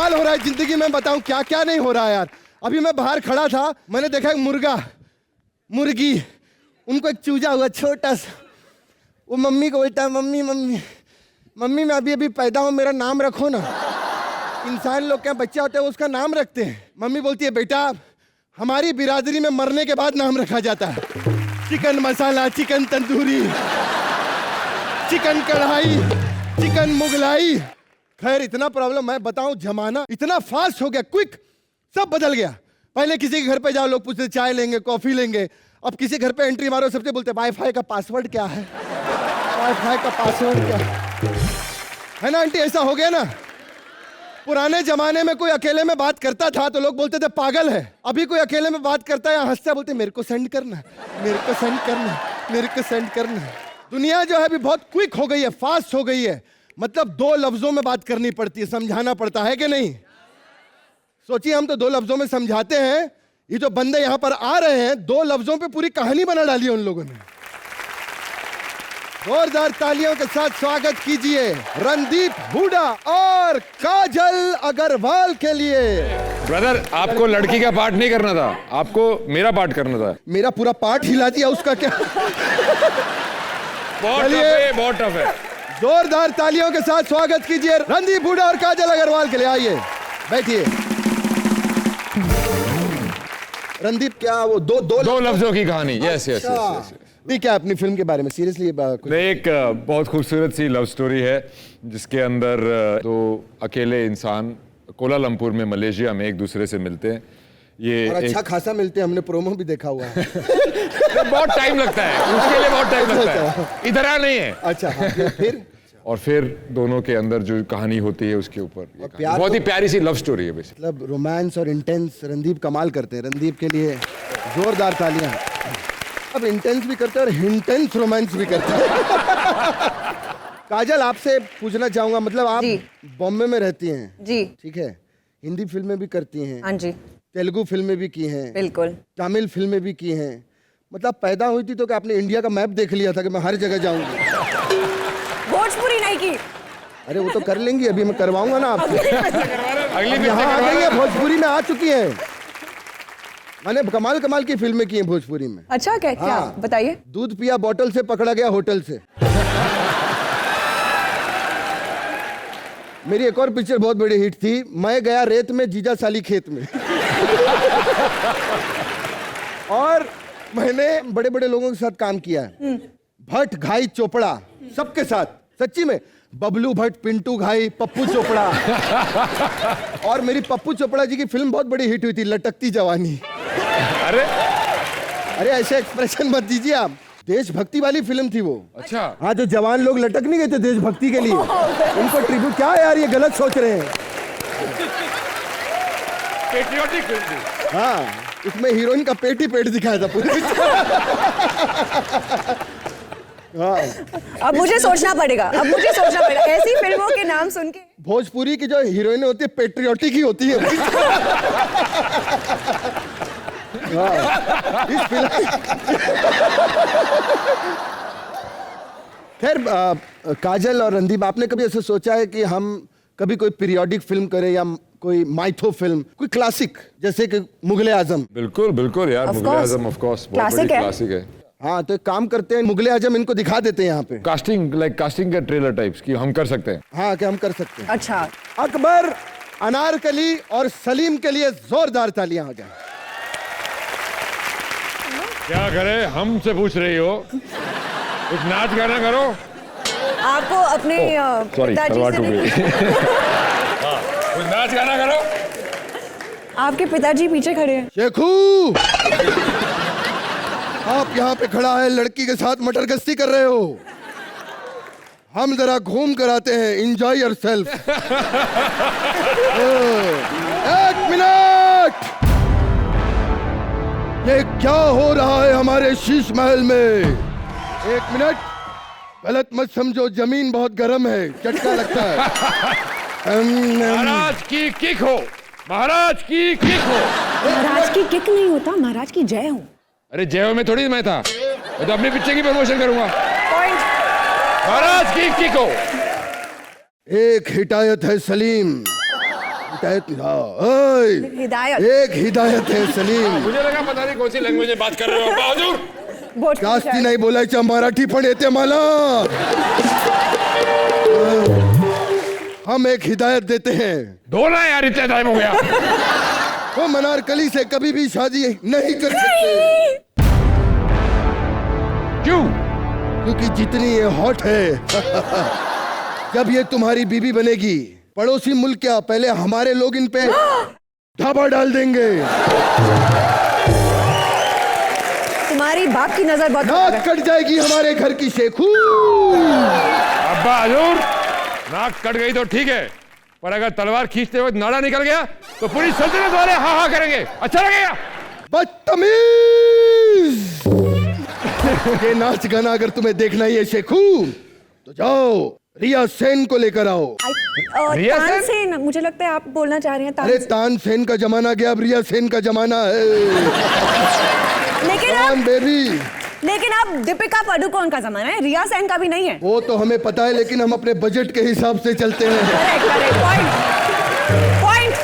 कमाल हो रहा है जिंदगी में, बताऊं क्या क्या नहीं हो रहा है यार। अभी मैं बाहर खड़ा था, मैंने देखा एक मुर्गी, उनको एक चूजा हुआ छोटा सा, वो मम्मी को बोलता है मम्मी मम्मी मम्मी मैं अभी पैदा हूं, मेरा नाम रखो ना। इंसान लोग क्या बच्चा होता है उसका नाम रखते हैं। मम्मी बोलती है बेटा हमारी बिरादरी में मरने के बाद नाम रखा जाता है, चिकन मसाला, चिकन तंदूरी, चिकन कढ़ाई, चिकन मुगलाई। खैर इतना प्रॉब्लम, मैं बताऊं जमाना इतना फास्ट हो गया, क्विक, सब बदल गया। पहले किसी के घर पे जाओ लोग पूछते चाय लेंगे कॉफी लेंगे, अब किसी घर पे एंट्री मारो सबसे बोलते वाईफाई का पासवर्ड क्या है, वाईफाई का पासवर्ड क्या है ना आंटी, ऐसा हो गया ना। पुराने जमाने में कोई अकेले में बात करता था तो लोग बोलते थे पागल है, अभी कोई अकेले में बात करता है हंसता बोलते मेरे को सेंड करना, मेरे को सेंड करना, मेरे को सेंड करना। दुनिया जो है अभी बहुत क्विक हो गई है, फास्ट हो गई है, मतलब 2 लफ्जों में बात करनी पड़ती है, समझाना पड़ता है कि नहीं। सोचिए हम तो 2 लफ्जों में समझाते हैं, ये जो बंदे यहां पर आ रहे हैं 2 लफ्जों पे पूरी कहानी बना डाली है उन लोगों ने। जोरदार तालियों के साथ स्वागत कीजिए रणदीप हुडा और काजल अग्रवाल के लिए। ब्रदर आपको लड़की का पार्ट नहीं करना था, आपको मेरा पार्ट करना था। मेरा पूरा पार्ट हिला दिया, उसका क्या। बहुत टफ है, बहुत टफ है। जोरदार तालियों के साथ स्वागत कीजिए रणदीप हुडा और काजल अग्रवाल के लिए। आइए बैठिए। रणदीप क्या वो दो लफ्जों की कहानी। Yes yes yes. नहीं क्या अपनी फिल्म के बारे में सीरियसली एक बहुत खूबसूरत सी लव स्टोरी है जिसके अंदर 2 अकेले इंसान कोलालमपुर में मलेशिया में एक दूसरे से मिलते हैं। ये और अच्छा खासा मिलते हैं, हमने प्रोमो भी देखा हुआ है। बहुत टाइम लगता है उसके लिए, बहुत टाइम लगता है, इधर नहीं है। अच्छा फिर और फिर दोनों के अंदर जो कहानी होती है उसके ऊपर बहुत ही प्यारी सी लव स्टोरी है बेसिकली। मतलब रोमांस और इंटेंस रणदीप कमाल करते हैं। रणदीप के लिए जोरदार तालियां। अब इंटेंस भी करते हैं और हिंटेंस रोमांस भी करते हैं। काजल आपसे पूछना चाहूंगा, मतलब आप बॉम्बे में रहती हैं जी, ठीक है, हिंदी फिल्में भी करती हैं, हाँ जी, तेलुगु फिल्में भी की हैं, बिल्कुल, तमिल फिल्में भी की हैं, मतलब पैदा हुई थी तो क्या आपने इंडिया का मैप देख लिया था कि मैं हर जगह जाऊंगी? भोजपुरी नहीं की। अरे वो तो कर लेंगी, अभी मैं करवाऊंगा ना आपको। अगली यहाँ आ गई है, भोजपुरी में आ चुकी है, मैंने कमाल की फिल्में की हैं भोजपुरी में। अच्छा क्या क्या बताइए। दूध पिया बोतल से, पकड़ा गया होटल से। मेरी एक और पिक्चर बहुत बड़ी हिट थी, मैं गया रेत में जीजा साली खेत में। और मैंने बड़े बड़े लोगों के साथ काम किया है, भट्ट घाई चोपड़ा सबके साथ, सच्ची में, बबलू भट्ट, पिंटू घाई, पप्पू चोपड़ा। और मेरी पप्पू चोपड़ा जी की फिल्म बहुत बड़ी हिट हुई थी, लटकती जवानी। अरे ऐसे एक्सप्रेशन मत दीजिए आप, देशभक्ति वाली फिल्म थी वो। अच्छा हाँ, जो जवान लोग लटक नहीं गए थे देशभक्ति के लिए, उनको ट्रिब्यूट। क्या यार ये गलत सोच रहे हैं। पेट्रियोटिक फिल्म थी। हाँ, उसमें हीरोइन का पेट ही पेट दिखाया था पूरे। हाँ। अब मुझे सोचना पड़ेगा, ऐसी फिल्मों के नाम सुन के। भोजपुरी की जो हीरोइन होती है पेट्रियोटिक ही होती है। हाँ, इस फिल्म खैर काजल और रणदीप, आपने कभी ऐसे सोचा है कि हम कभी कोई पीरियोडिक फिल्म करें या कोई माइथो फिल्म, कोई क्लासिक जैसे कि मुगले आजम? बिल्कुल बिल्कुल यार, मुगले आजम ऑफ कोर्स बहुत बड़ी क्लासिक है। हाँ, तो एक काम करते हैं, मुगले आजम इनको दिखा देते हैं यहाँ पे, कास्टिंग का ट्रेलर टाइप्स की हम कर सकते हैं। हाँ क्या हम कर सकते हैं। अच्छा, अकबर, अनारकली और सलीम के लिए जोरदार तालियां हो जाए। क्या करे, हमसे पूछ रही हो, कुछ नाच गाना करो। आपको अपने पिताजी से कुछ नाच गाना करो। आपके पिताजी पीछे खड़े हैं। शेखू, आप यहाँ पे खड़ा है, लड़की के साथ मटर गश्ती कर रहे हो, हम जरा घूम कर आते हैं, एंजॉय योरसेल्फ। 1 मिनट, ये क्या हो रहा है हमारे शीश महल में? 1 मिनट, गलत मत समझो, जमीन बहुत गर्म है, झटका लगता है। महाराज की किक हो, महाराज की किक हो। महाराज की किक नहीं होता, महाराज की जय हो। अरे जय में थोड़ी मैं था, मैं तो अपनी पिक्चर की प्रमोशन करूंगा। पॉइंट। महाराज की किक हो। एक हिदायत है सलीम, हिदायत ओए, हिदायत एक हिदायत है सलीम. मुझे लगा पता नहीं कौन सी लैंग्वेज में बात कर रहे हो अब्बा हुजूर. जास्ती नाही बोलायचं, मराठी पण येते मला. हम एक हिदायत देते हैं. दो ना यार, इतना टाइम हो गया. वो अनारकली से कभी भी शादी नहीं कर सकते. क्यों? क्योंकि जितनी ये हॉट है जब ये तुम्हारी बीवी बनेगी, पड़ोसी मुल्क क्या पहले हमारे लोग इन पे धाबा डाल देंगे. तुम्हारी बाप की नजर बहुत खराब है. नाक कट जाएगी हमारे घर की शेखू. अब्बा हुजूर, नाक कट गई तो ठीक है, पर अगर तलवार खींचते वक्त नाड़ा निकल गया तो पूरी सल्तनत वाले हा हा करेंगे. अच्छा लगेगा? बदतमीज. ये नाच गाना अगर तुम्हें देखना ही है शेखू, तो जाओ रिया सेन को लेकर आओ. रिया सेन? तानसेन, मुझे लगता है आप बोलना चाह रहे हैं अरे तानसेन. तानसेन का जमाना गया, अब रिया सेन का जमाना है. लेकिन कौन बेबी? लेकिन अब दीपिका पादुकोण का जमाना है, रिया सेन का भी नहीं है. वो तो हमें पता है, लेकिन हम अपने बजट के हिसाब से चलते हैं. Correct, point.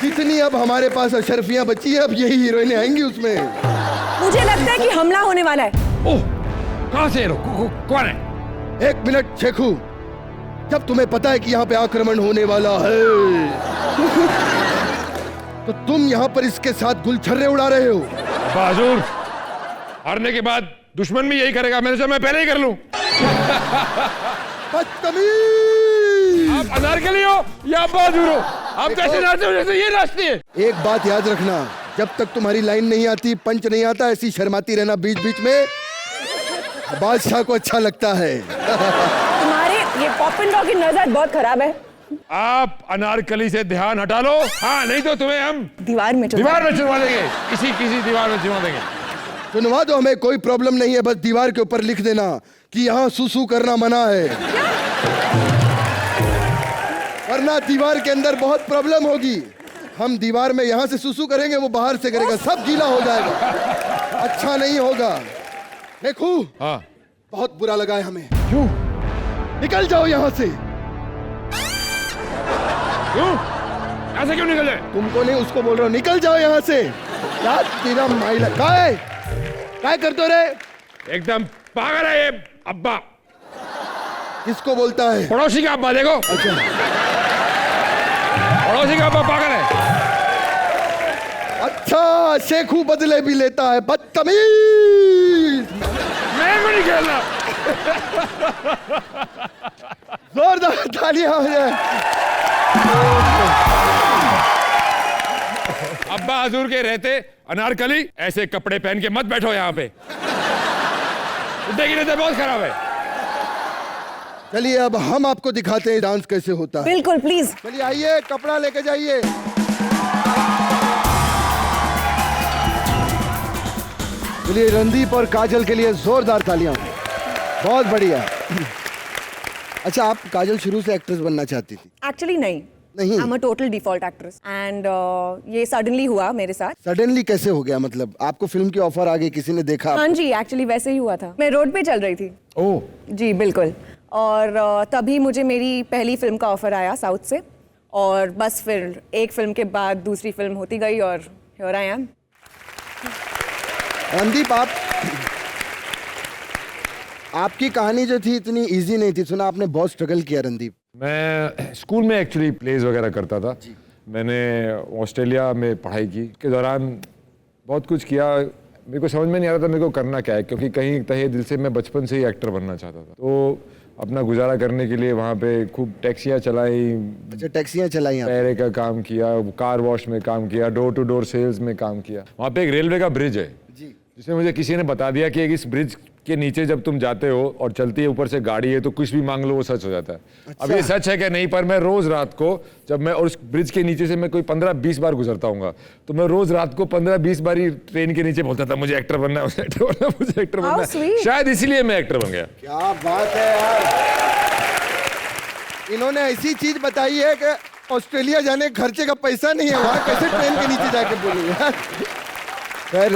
जितनी अब हमारे पास अशरफियां बची है, अब यही हीरोइनें आएंगी उसमें. मुझे लगता है कि हमला होने वाला है. ओह, कहां से कौन है? एक मिनट शेखू, जब तुम्हें पता है कि यहाँ पे आक्रमण होने वाला है तो तुम यहाँ पर इसके साथ गुलछर्रे उड़ा रहे हो. अब्बा हुजूर, हारने के बाद दुश्मन भी यही करेगा, मैंने सोचा मैं पहले ही कर लूं. बदतमीज. आप अनारकली हो या अब्बा हुजूर हो, आप कैसे नाचते हो जैसे ये नाचती है. एक बात याद रखना, जब तक तुम्हारी लाइन नहीं आती, पंच नहीं आता, ऐसी शर्माती रहना बीच बीच में. बादशाह को अच्छा लगता है. तुम्हारे ये पॉपिन डॉग की नजर बहुत खराब है. आप अनारकली से ध्यान हटा लो, हाँ नहीं तो तुम्हें हम दीवार में चुनवा देंगे, किसी दीवार में चुनवा देंगे. सुनवा दो, हमें कोई प्रॉब्लम नहीं है, बस दीवार के ऊपर लिख देना कि यहाँ सुसु करना मना है, वरना दीवार के अंदर बहुत प्रॉब्लम होगी. हम दीवार में यहाँ से सुसु करेंगे, वो बाहर से करेगा, सब गीला हो जाएगा, अच्छा नहीं होगा. देखो, हाँ. बहुत बुरा लगा है हमें. क्यों? निकल जाओ यहाँ से. क्यों? ऐसे क्यों निकले? तुमको नहीं, उसको बोल रहा हूँ, निकल जाओ यहाँ से. यार तेरा माइला काय करते रे? एकदम पागल है ये अब्बा. किसको बोलता है? पड़ोसी का अब्बा. देखो, अच्छा, पड़ोसी का अब्बा पागल है. अच्छा, शेखू बदले भी लेता है. बदतमीज. मैं को नहीं खेलना. जोरदार तालियां हो जाए. अब्बा हुजूर के रहते अनारकली ऐसे कपड़े पहन के मत बैठो यहाँ पे, देखिए बहुत खराब है. चलिए अब हम आपको दिखाते हैं डांस कैसे होता है. बिल्कुल, प्लीज. चलिए आइए, कपड़ा लेके जाइए. चलिए रणदीप और काजल के लिए जोरदार तालियां. बहुत बढ़िया. अच्छा, आप काजल शुरू से एक्ट्रेस बनना चाहती थी? एक्चुअली नहीं. नहीं? I am a total default actress and ये सडनली हुआ मेरे साथ. सडनली कैसे हो गया? मतलब आपको फिल्म की ऑफर आ गई, किसी ने देखा? हाँ जी, एक्चुअली वैसे ही हुआ था. मैं रोड पे चल रही थी. ओह, जी बिल्कुल. और तभी मुझे मेरी पहली फिल्म का ऑफर आया साउथ से, और बस फिर एक फिल्म के बाद दूसरी फिल्म होती गई और हियर आई एम. रणदीप, आपकी कहानी जो थी इतनी इजी नहीं थी, सुना आपने बहुत स्ट्रगल किया. रणदीप, मैं स्कूल में एक्चुअली प्लेज वगैरह करता था. मैंने ऑस्ट्रेलिया में पढ़ाई की, के दौरान बहुत कुछ किया. मेरे को समझ में नहीं आ रहा था मेरे को करना क्या है, क्योंकि कहीं तहे दिल से मैं बचपन से ही एक्टर बनना चाहता था. तो अपना गुजारा करने के लिए वहाँ पे खूब टैक्सियाँ चलाई. अच्छा, टैक्सियाँ चलाई आप? पैरे का काम किया, कार वॉश में काम किया, डोर टू डोर सेल्स में काम किया. वहाँ पे एक रेलवे का ब्रिज है जी, जिसमें मुझे किसी ने बता दिया कि इस ब्रिज के नीचे जब तुम जाते हो और चलती है ऊपर से गाड़ी है तो कुछ भी मांग लो वो सच हो जाता है. अच्छा। अब ये सच है क्या नहीं, पर मैं रोज रात को जब मैं, और उस ब्रिज के नीचे से मैं कोई 15-20 बार गुजरता हूँ, तो मैं रोज रात को 15-20 बार ही ट्रेन के नीचे बोलता था मुझे एक्टर बनना है, मुझे एक्टर बनना है, मुझे एक्टर बनना है. शायद इसीलिए मैं एक्टर बन गया. क्या बात है यार. इन्होंने ऐसी चीज बताई है कि ऑस्ट्रेलिया जाने खर्चे का पैसा नहीं है, वहां कैसे ट्रेन के नीचे जाके बोलेंगे. खैर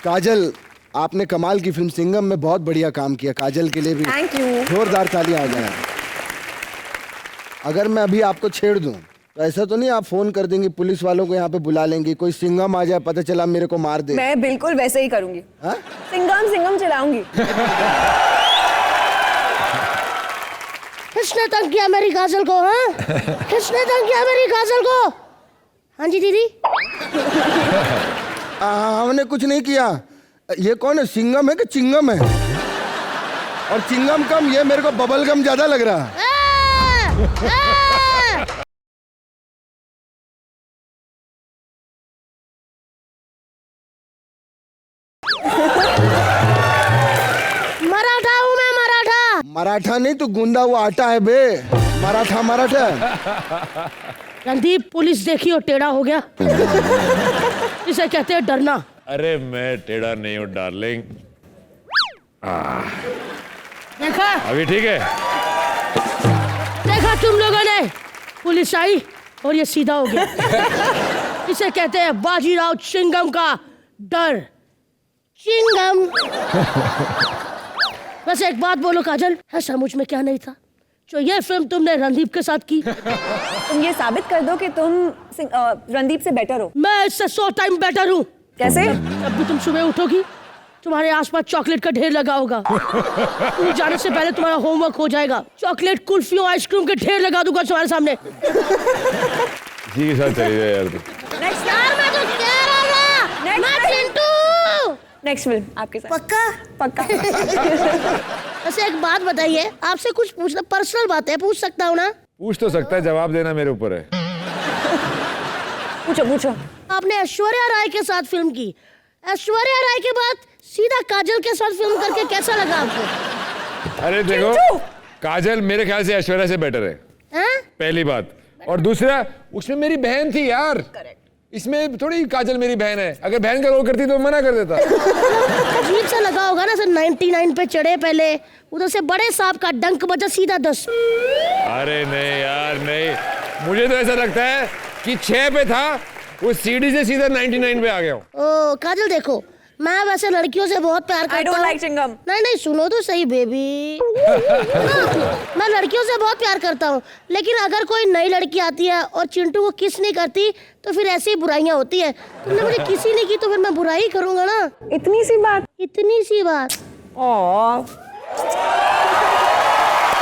काजल, आपने कमाल की फिल्म सिंघम में बहुत बढ़िया काम किया. काजल के लिए भी थैंक यू. जोरदार तालियां आ जाए. अगर मैं अभी आपको छेड़ दूं तो ऐसा तो नहीं आप फोन कर देंगे पुलिस वालों को यहाँ पे बुला लेंगे, कोई सिंघम आ जाए पता चला मेरे को मार दे? मैं बिल्कुल वैसे ही करूंगी। हाँ? सिंघम सिंघम चलाऊंगी। किसने तंग किया मेरी काजल को? हाँ, किसने तंग किया मेरी काजल को? हाँ जी दीदी। हमने कुछ नहीं किया। ये कौन है, सिंघम है कि चिंगम है? और चिंगम कम, ये मेरे को बबल गम ज्यादा लग रहा है। मराठा हूँ मैं, मराठा। मराठा नहीं तो गूंदा हुआ आटा है बे। मराठा मराठा। रणदीप, पुलिस देखी और टेढ़ा हो गया। इसे कहते हैं डरना। अरे मैं टेढ़ा नहीं हूँ डार्लिंग। देखा, अभी ठीक है? देखा तुम लोगों ने, पुलिस आई और ये सीधा हो गया। इसे कहते हैं बाजीराव चिंगम का डर। चिंगम। बस एक बात बोलो काजल, ऐसा मुझ में क्या नहीं था जो ये फिल्म तुमने रणदीप के साथ की? तुम ये साबित कर दो कि तुम रणदीप से बेटर हो। मैं इससे 100 टाइम बेटर हूँ। कैसे? जब भी तुम सुबह उठोगी तुम्हारे आसपास चॉकलेट का ढेर लगा होगा। तुम जाने से पहले तुम्हारा होमवर्क हो जाएगा। चॉकलेट, कुल्फियों, आइसक्रीम के ढेर लगा दूंगा तुम्हारे सामने। जी के साथ चली जाए यार तू। नेक्स्ट यार मैं तो कह रहा था, मैं चिंटू। नेक्स्ट फिल्म आपके साथ। पक्का? पक्का। वैसे एक बात बताइए, आपसे कुछ पूछना, पर्सनल बात है, पूछ सकता हूँ ना? पूछ तो सकता है, जवाब देना मेरे ऊपर है। पूछो पूछो। आपने ऐश्वर्या राय के साथ फिल्म की, ऐश्वर्या राय के बाद सीधा काजल के साथ फिल्म करके कैसा लगा आपको? अरे देखो, काजल मेरे ख्याल से ऐश्वर्या से बेटर है। हैं? पहली बात। और दूसरा, उसमें मेरी बहन थी यार। इसमें थोड़ी काजल मेरी बहन है। अगर बहन का रोल करती तो मना कर देता। अजीब सा लगा होगा ना सर, 99 पे चढ़े पहले, उधर से बड़े साहब का डंक बजा सीधा 10। अरे नहीं यार नहीं, मुझे तो ऐसा लगता है कि 6 पे था, वो सीढ़ी से सीधा 99 पे आ गया हूँ। ओ काजल देखो, मैं वैसे लड़कियों से बहुत प्यार करता हूँ। I don't like Chingam. नहीं सुनो तो सही बेबी। मैं लड़कियों से बहुत प्यार करता हूँ, लेकिन अगर कोई नई लड़की आती है और चिंटू को किस नहीं करती तो फिर ऐसी ही बुराइयां होती है। तुमने मुझे किसी नहीं की तो फिर मैं बुराई करूंगा ना। इतनी सी बात। इतनी सी बात। ओह